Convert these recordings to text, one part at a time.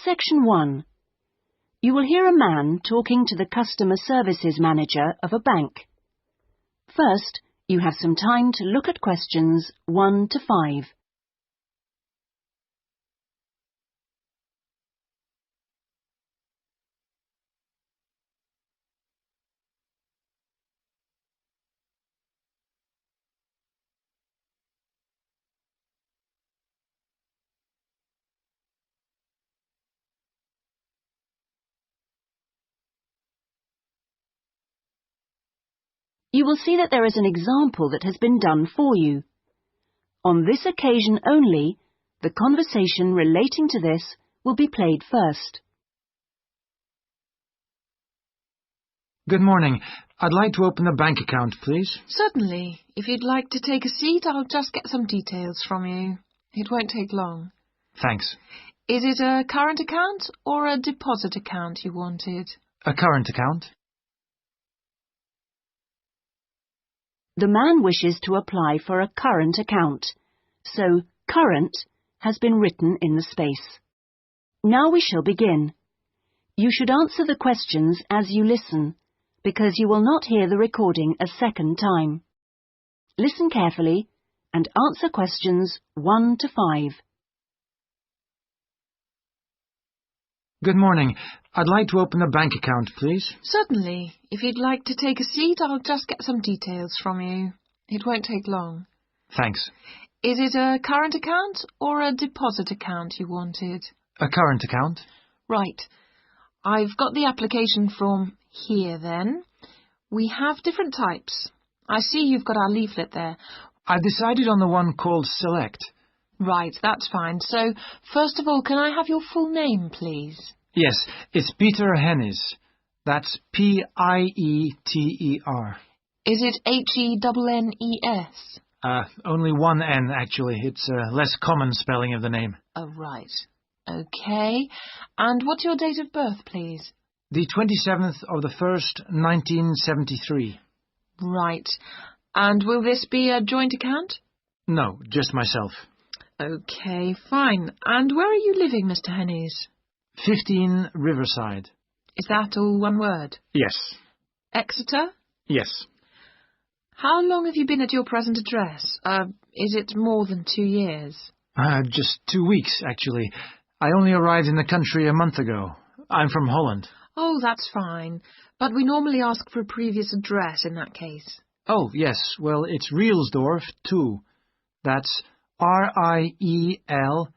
Section 1. You will hear a man talking to the customer services manager of a bank. First, you have some time to look at questions 1 to 5. You will see that there is an example that has been done for you. On this occasion only, the conversation relating to this will be played first. Good morning. I'd like to open a bank account, please. Certainly. If you'd like to take a seat, I'll just get some details from you. It won't take long. Thanks. Is it a current account or a deposit account you wanted? A current account? The man wishes to apply for a current account, so current has been written in the space. Now we shall begin. You should answer the questions as you listen, because you will not hear the recording a second time. Listen carefully and answer questions 1 to 5. Good morning. I'd like to open a bank account, please. Certainly. If you'd like to take a seat, I'll just get some details from you. It won't take long. Thanks. Is it a current account or a deposit account you wanted? A current account? Right. I've got the application form here then. We have different types. I see you've got our leaflet there. I've decided on the one called Select. Right, that's fine. So, first of all, can I have your full name, please? Yes, it's Peter Hennis. That's Pieter. Is it Hennes? Only one N, actually. It's a less common spelling of the name. Oh, right. Okay. And what's your date of birth, please? The 27th of the 1st, 1973. Right. And will this be a joint account? No, just myself. Okay, fine. And where are you living, Mr. Hennes? 15 Riverside. Is that all one word? Yes. Exeter? Yes. How long have you been at your present address? Is it more than 2 years? Just 2 weeks, actually. I only arrived in the country a month ago. I'm from Holland. Oh, that's fine. But we normally ask for a previous address in that case. Oh, yes. Well, it's Rielsdorf 2. That's Rielsdorf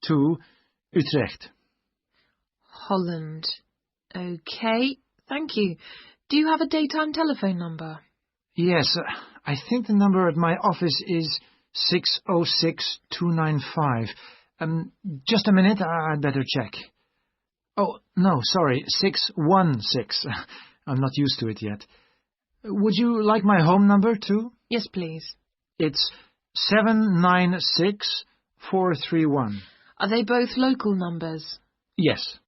2, Utrecht. Holland. Okay, thank you. Do you have a daytime telephone number? Yes, I think the number at my office is 606-295. Just a minute, I'd better check. Oh, no, sorry, 616. I'm not used to it yet. Would you like my home number, too? Yes, please. It's 796431. Are they both local numbers? Yes.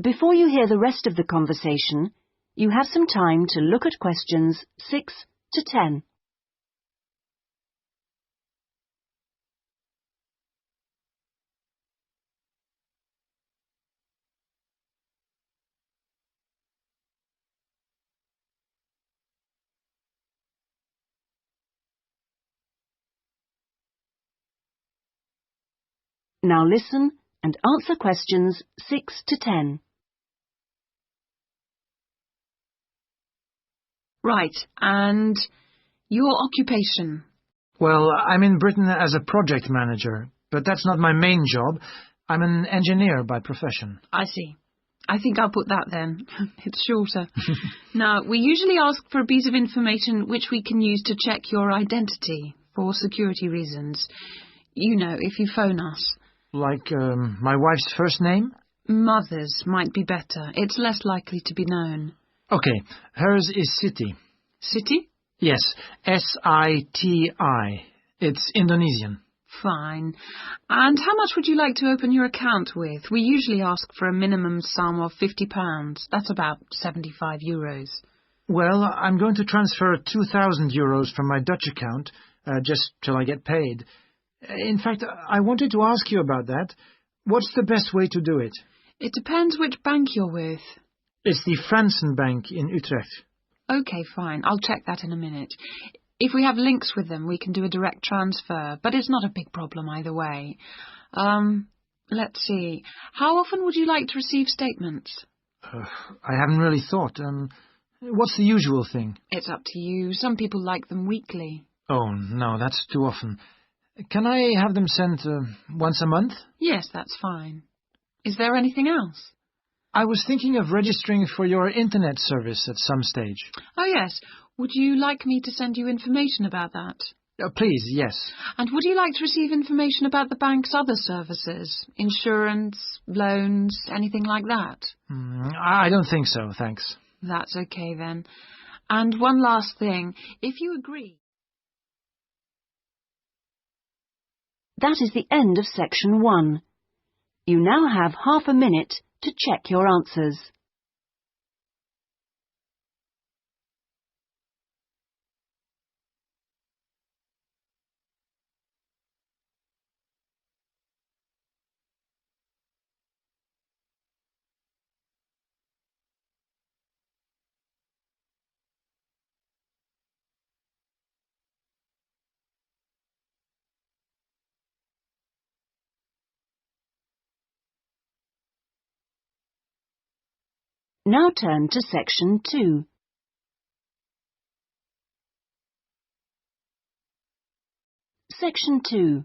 Before you hear the rest of the conversation, you have some time to look at questions 6 to 10. Now listen and answer questions 6 to 10. Right, and your occupation? Well, I'm in Britain as a project manager, but that's not my main job. I'm an engineer by profession. I see. I think I'll put that then. It's shorter. Now, we usually ask for a piece of information which we can use to check your identity for security reasons. You know, if you phone us. Like my wife's first name? Mother's might be better. It's less likely to be known. Okay, hers is Siti. Siti? Yes, S-I-T-I. It's Indonesian. Fine. And how much would you like to open your account with? We usually ask for a minimum sum of £50. That's about €75. Well, I'm going to transfer 2,000 euros from my Dutch account just till I get paid. In fact, I wanted to ask you about that. What's the best way to do it? It depends which bank you're with. It's the Fransen Bank in Utrecht. OK, fine. I'll check that in a minute. If we have links with them, we can do a direct transfer, but it's not a big problem either way. Let's see. How often would you like to receive statements? I haven't really thought. What's the usual thing? It's up to you. Some people like them weekly. Oh, no, that's too often. Can I have them sent once a month? Yes, that's fine. Is there anything else? I was thinking of registering for your internet service at some stage. Oh, yes. Would you like me to send you information about that? Please, yes. And would you like to receive information about the bank's other services? Insurance, loans, anything like that? I don't think so, thanks. That's okay then. And one last thing. If you agree... That is the end of section 1. You now have half a minute to check your answers. Now turn to section 2. Section 2.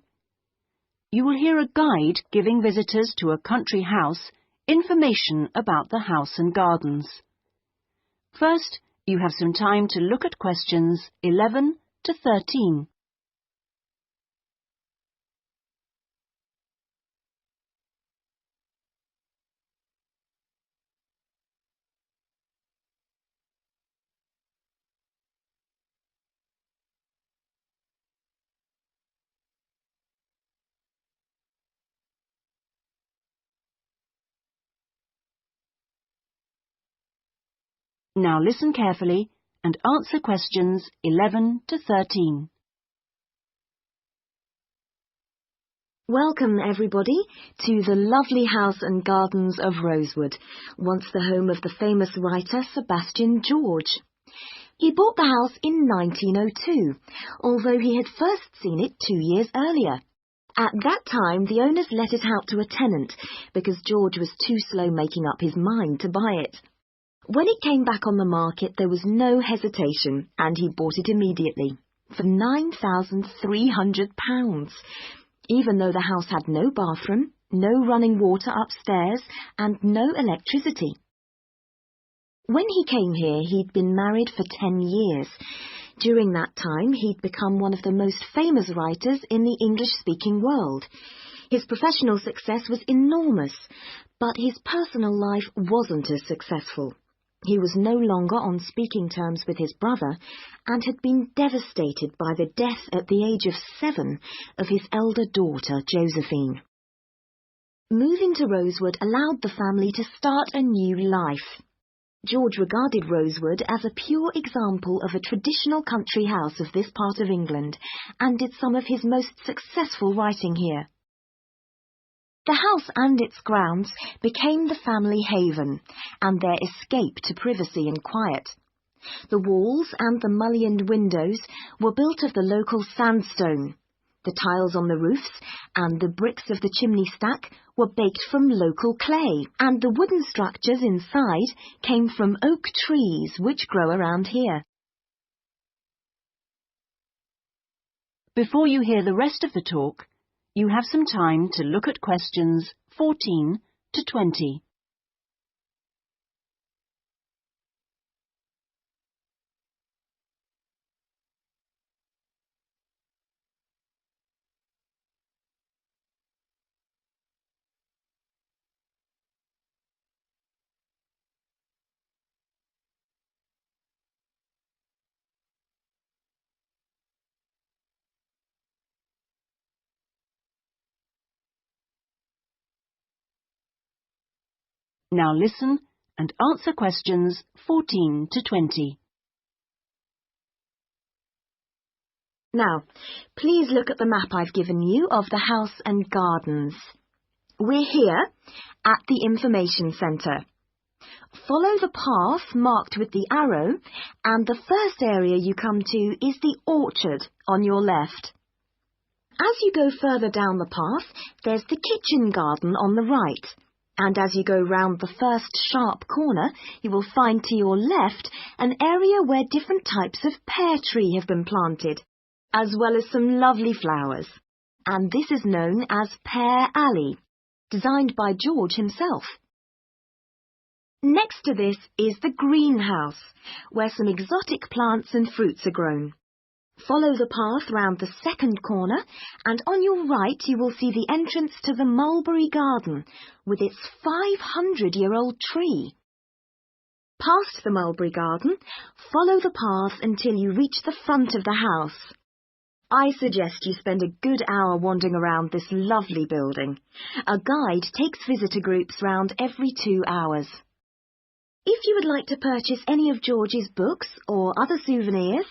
You will hear a guide giving visitors to a country house information about the house and gardens. First, you have some time to look at questions 11 to 13. Now listen carefully and answer questions 11 to 13. Welcome, everybody, to the lovely house and gardens of Rosewood, once the home of the famous writer Sebastian George. He bought the house in 1902, although he had first seen it 2 years earlier. At that time, the owners let it out to a tenant because George was too slow making up his mind to buy it. When it came back on the market, there was no hesitation, and he bought it immediately for £9,300. Even though the house had no bathroom, no running water upstairs, and no electricity. When he came here, he'd been married for 10 years. During that time, he'd become one of the most famous writers in the English-speaking world. His professional success was enormous, but his personal life wasn't as successful. He was no longer on speaking terms with his brother and had been devastated by the death at the age of 7 of his elder daughter, Josephine. Moving to Rosewood allowed the family to start a new life. George regarded Rosewood as a pure example of a traditional country house of this part of England and did some of his most successful writing here. The house and its grounds became the family haven and their escape to privacy and quiet. The walls and the mullioned windows were built of the local sandstone. The tiles on the roofs and the bricks of the chimney stack were baked from local clay, and the wooden structures inside came from oak trees which grow around here. Before you hear the rest of the talk, you have some time to look at questions 14 to 20. Now listen and answer questions 14 to 20. Now, please look at the map I've given you of the house and gardens. We're here at the information centre. Follow the path marked with the arrow, and the first area you come to is the orchard on your left. As you go further down the path, there's the kitchen garden on the right, and as you go round the first sharp corner, you will find to your left an area where different types of pear tree have been planted, as well as some lovely flowers. And this is known as Pear Alley, designed by George himself. Next to this is the greenhouse, where some exotic plants and fruits are grown. Follow the path round the second corner, and on your right you will see the entrance to the mulberry garden, with its 500-year-old tree. Past the mulberry garden, follow the path until you reach the front of the house. I suggest you spend a good hour wandering around this lovely building. A guide takes visitor groups round every 2 hours. If you would like to purchase any of George's books or other souvenirs,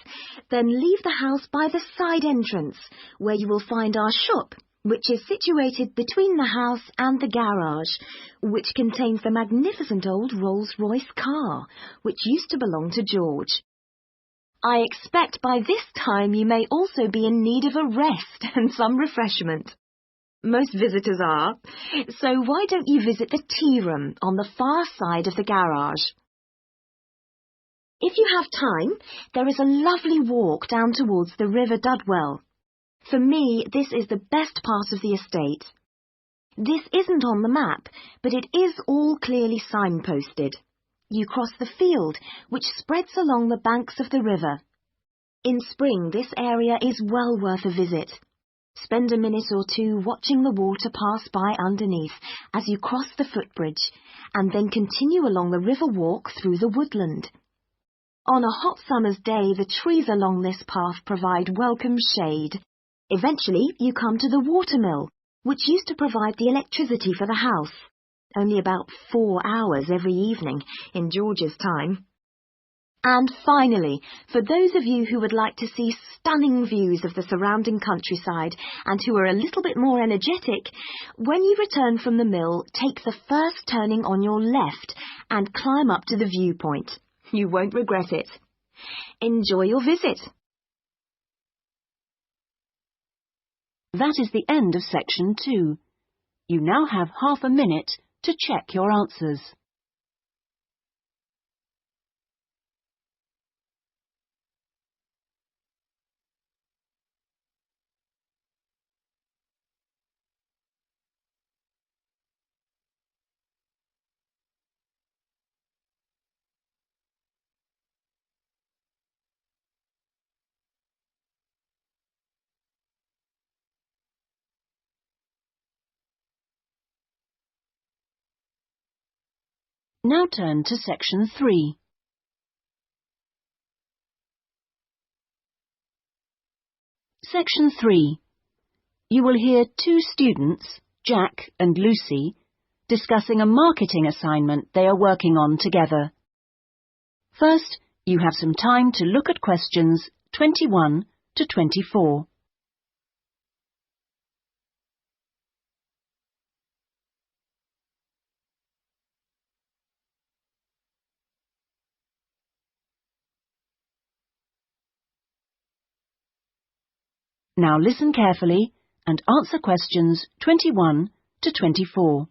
then leave the house by the side entrance, where you will find our shop, which is situated between the house and the garage, which contains the magnificent old Rolls-Royce car, which used to belong to George. I expect by this time you may also be in need of a rest and some refreshment. Most visitors are, so why don't you visit the tea room on the far side of the garage? If you have time, there is a lovely walk down towards the River Dudwell. For me, this is the best part of the estate. This isn't on the map, but it is all clearly signposted. You cross the field, which spreads along the banks of the river. In spring, this area is well worth a visit. Spend a minute or two watching the water pass by underneath as you cross the footbridge, and then continue along the river walk through the woodland. On a hot summer's day, the trees along this path provide welcome shade. Eventually, you come to the watermill, which used to provide the electricity for the house. Only about 4 hours every evening in George's time. And finally, for those of you who would like to see stunning views of the surrounding countryside and who are a little bit more energetic, when you return from the mill, take the first turning on your left and climb up to the viewpoint. You won't regret it. Enjoy your visit. That is the end of section 2. You now have half a minute to check your answers. Now turn to section 3. Section 3. You will hear 2 students, Jack and Lucy, discussing a marketing assignment they are working on together. First, you have some time to look at questions 21 to 24. Now listen carefully and answer questions 21 to 24.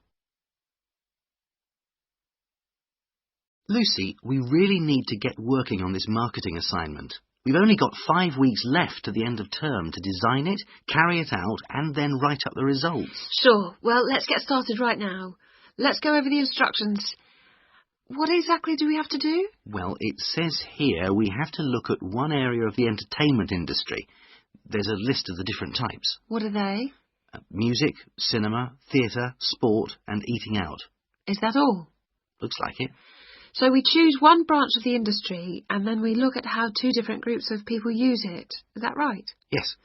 Lucy, we really need to get working on this marketing assignment. We've only got 5 weeks left to the end of term to design it, carry it out, and then write up the results. Sure. Well, let's get started right now. Let's go over the instructions. What exactly do we have to do? Well, it says here we have to look at one area of the entertainment industry. There's a list of the different types. What are they? Music, cinema, theatre, sport, and eating out. Is that all? Looks like it. So we choose one branch of the industry and then we look at how 2 different groups of people use it. Is that right? Yes.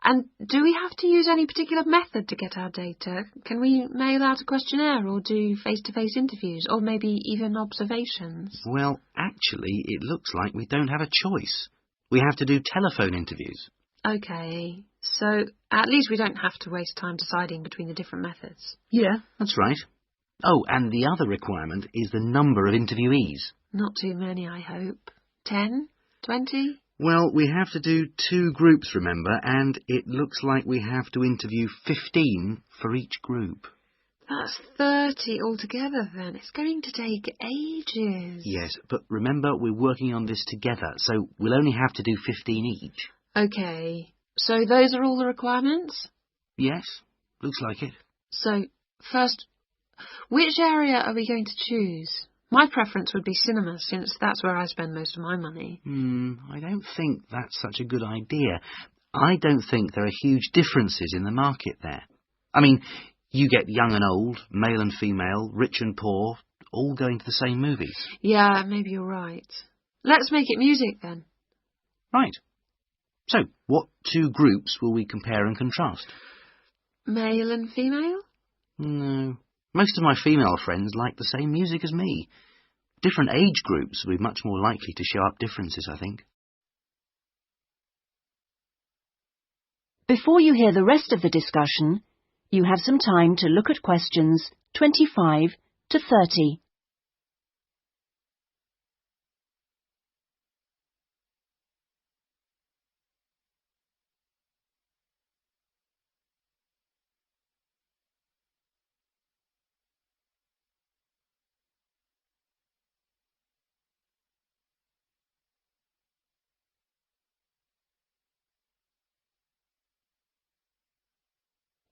And do we have to use any particular method to get our data? Can we mail out a questionnaire or do face-to-face interviews or maybe even observations? Well, actually, it looks like we don't have a choice. We have to do telephone interviews. OK, so at least we don't have to waste time deciding between the different methods. Yeah, that's right. Oh, and the other requirement is the number of interviewees. Not too many, I hope. 10? 20? Well, we have to do 2 groups, remember, and it looks like we have to interview 15 for each group. That's 30 altogether, then. It's going to take ages. Yes, but remember, we're working on this together, so we'll only have to do 15 each. OK, so those are all the requirements? Yes, looks like it. So, first, which area are we going to choose? My preference would be cinema, since that's where I spend most of my money. I don't think that's such a good idea. I don't think there are huge differences in the market there. I mean, you get young and old, male and female, rich and poor, all going to the same movies. Yeah, maybe you're right. Let's make it music, then. Right. So, what 2 groups will we compare and contrast? Male and female? No. Most of my female friends like the same music as me. Different age groups will be much more likely to show up differences, I think. Before you hear the rest of the discussion, you have some time to look at questions 25 to 30.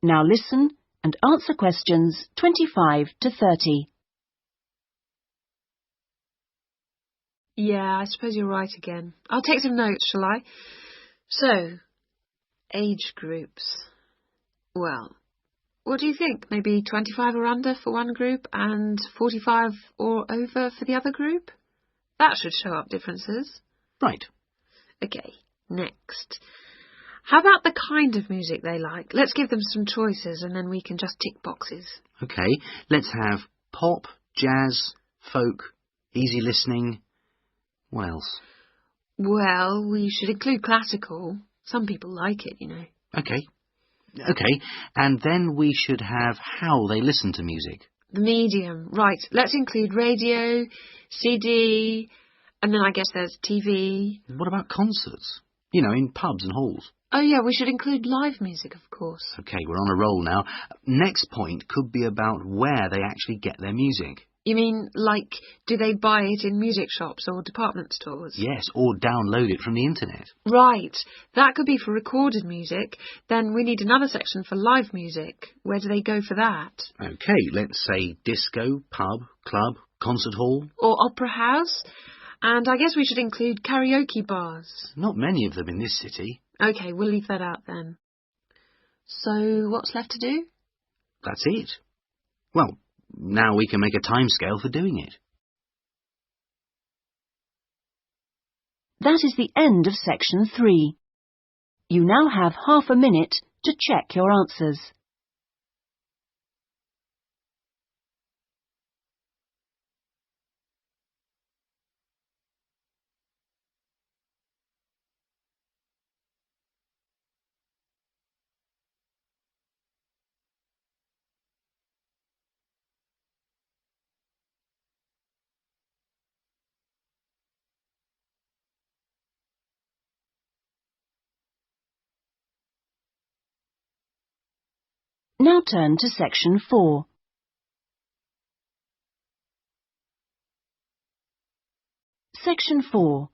Now listen and answer questions 25 to 30. Yeah, I suppose you're right again. I'll take some notes, shall I? So, age groups. Well, what do you think? Maybe 25 or under for one group and 45 or over for the other group? That should show up differences. Right. OK, next. How about the kind of music they like? Let's give them some choices and then we can just tick boxes. OK, let's have pop, jazz, folk, easy listening. What else? Well, we should include classical. Some people like it, you know. OK, and then we should have how they listen to music. The medium. Right, let's include radio, CD, and then I guess there's TV. What about concerts? You know, in pubs and halls. Oh yeah, we should include live music, of course. OK, we're on a roll now. Next point could be about where they actually get their music. You mean, like, do they buy it in music shops or department stores? Yes, or download it from the internet. Right, that could be for recorded music. Then we need another section for live music. Where do they go for that? OK, let's say disco, pub, club, concert hall. Or opera house. And I guess we should include karaoke bars. Not many of them in this city. OK, we'll leave that out then. So what's left to do? That's it. Well, now we can make a timescale for doing it. That is the end of section 3. You now have half a minute to check your answers. Now turn to section 4. Section 4.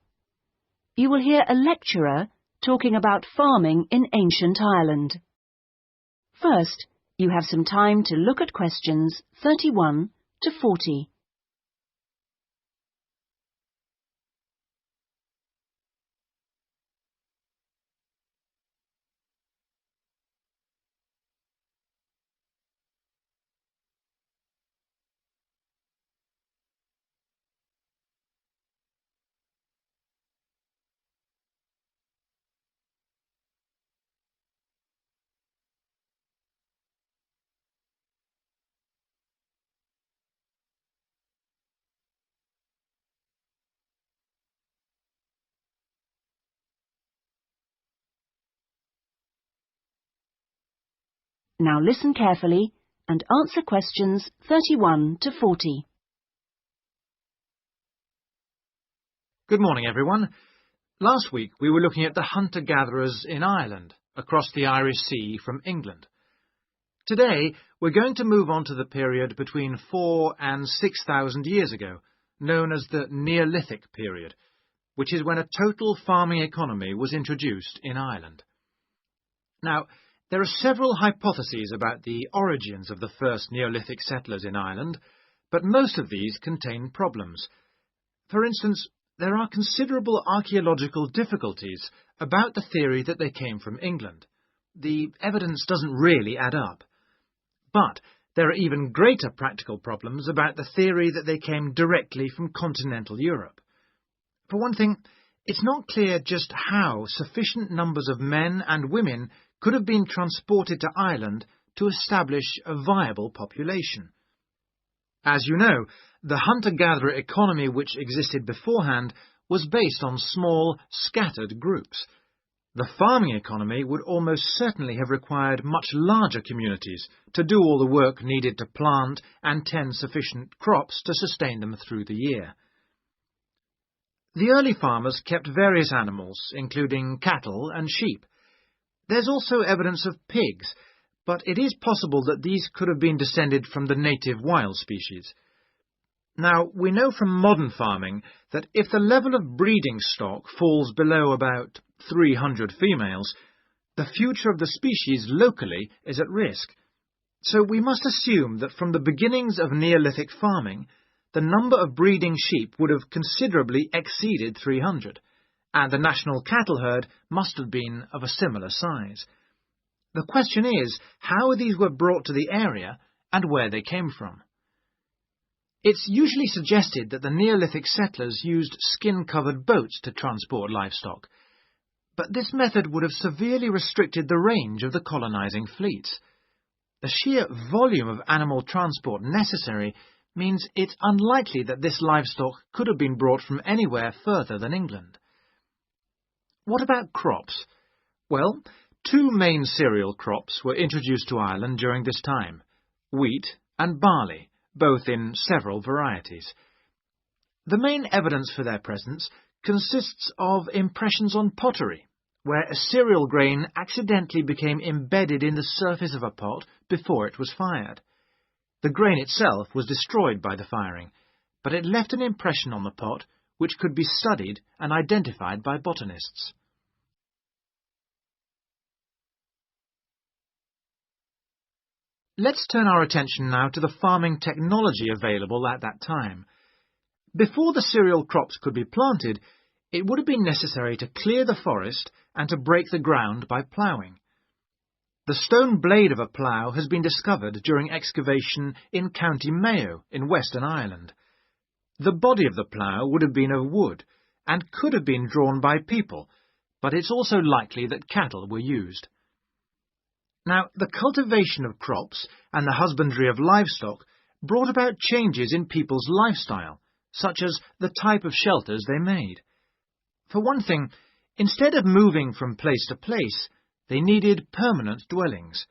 You will hear a lecturer talking about farming in ancient Ireland. First, you have some time to look at questions 31 to 40. Now listen carefully and answer questions 31 to 40. Good morning, everyone. Last week we were looking at the hunter-gatherers in Ireland, across the Irish Sea from England. Today we're going to move on to the period between 4,000 and 6,000 years ago, known as the Neolithic period, which is when a total farming economy was introduced in Ireland. Now, there are several hypotheses about the origins of the first Neolithic settlers in Ireland, but most of these contain problems. For instance, there are considerable archaeological difficulties about the theory that they came from England. The evidence doesn't really add up. But there are even greater practical problems about the theory that they came directly from continental Europe. For one thing, it's not clear just how sufficient numbers of men and women could have been transported to Ireland to establish a viable population. As you know, the hunter-gatherer economy which existed beforehand was based on small, scattered groups. The farming economy would almost certainly have required much larger communities to do all the work needed to plant and tend sufficient crops to sustain them through the year. The early farmers kept various animals, including cattle and sheep. There's also evidence of pigs, but it is possible that these could have been descended from the native wild species. Now, we know from modern farming that if the level of breeding stock falls below about 300 females, the future of the species locally is at risk. So we must assume that from the beginnings of Neolithic farming, the number of breeding sheep would have considerably exceeded 300, and the national cattle herd must have been of a similar size. The question is how these were brought to the area and where they came from. It's usually suggested that the Neolithic settlers used skin-covered boats to transport livestock, but this method would have severely restricted the range of the colonizing fleets. The sheer volume of animal transport necessary means it's unlikely that this livestock could have been brought from anywhere further than England. What about crops? Well, two main cereal crops were introduced to Ireland during this time: wheat and barley, both in several varieties. The main evidence for their presence consists of impressions on pottery, where a cereal grain accidentally became embedded in the surface of a pot before it was fired. The grain itself was destroyed by the firing, but it left an impression on the pot which could be studied and identified by botanists. Let's turn our attention now to the farming technology available at that time. Before the cereal crops could be planted, it would have been necessary to clear the forest and to break the ground by ploughing. The stone blade of a plough has been discovered during excavation in County Mayo in Western Ireland. The body of the plough would have been of wood and could have been drawn by people, but it's also likely that cattle were used. Now, the cultivation of crops and the husbandry of livestock brought about changes in people's lifestyle, such as the type of shelters they made. For one thing, instead of moving from place to place, they needed permanent dwellings.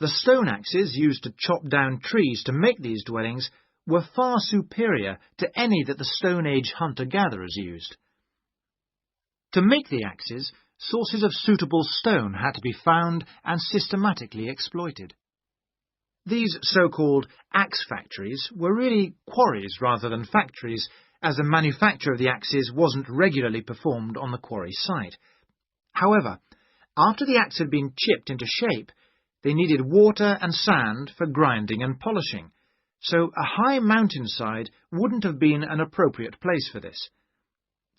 The stone axes used to chop down trees to make these dwellings were far superior to any that the Stone Age hunter-gatherers used. To make the axes, sources of suitable stone had to be found and systematically exploited. These so-called axe factories were really quarries rather than factories, as the manufacture of the axes wasn't regularly performed on the quarry site. However, after the axe had been chipped into shape, they needed water and sand for grinding and polishing, so a high mountainside wouldn't have been an appropriate place for this.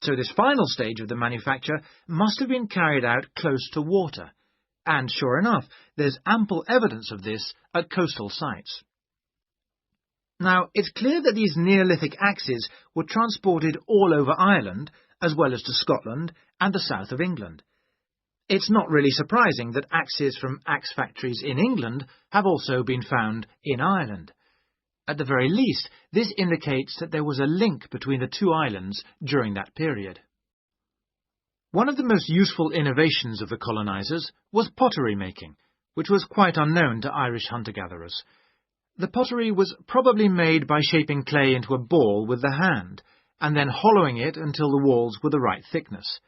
So this final stage of the manufacture must have been carried out close to water, and sure enough, there's ample evidence of this at coastal sites. Now, it's clear that these Neolithic axes were transported all over Ireland, as well as to Scotland and the south of England. It's not really surprising that axes from axe factories in England have also been found in Ireland. At the very least, this indicates that there was a link between the two islands during that period. One of the most useful innovations of the colonizers was pottery making, which was quite unknown to Irish hunter-gatherers. The pottery was probably made by shaping clay into a ball with the hand, and then hollowing it until the walls were the right thickness.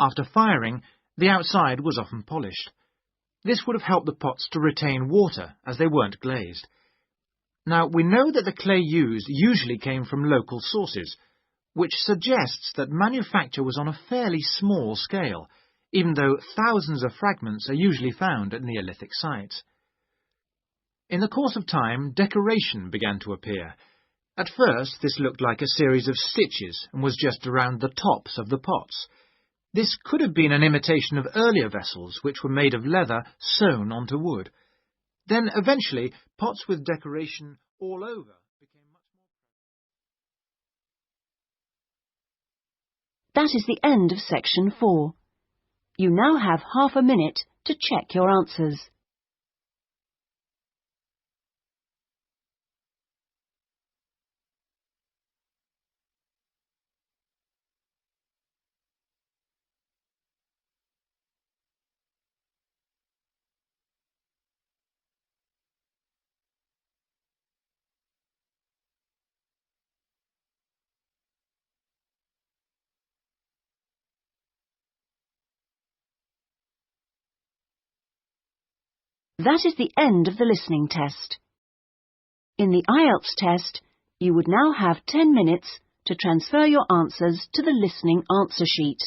After firing, the outside was often polished. This would have helped the pots to retain water, as they weren't glazed. Now, we know that the clay used usually came from local sources, which suggests that manufacture was on a fairly small scale, even though thousands of fragments are usually found at Neolithic sites. In the course of time, decoration began to appear. At first, this looked like a series of stitches and was just around the tops of the pots. This could have been an imitation of earlier vessels, which were made of leather sewn onto wood. Then, eventually, pots with decoration all over became much more That is the end of section 4. You now have half a minute to check your answers. That is the end of the listening test. In the IELTS test, you would now have 10 minutes to transfer your answers to the listening answer sheet.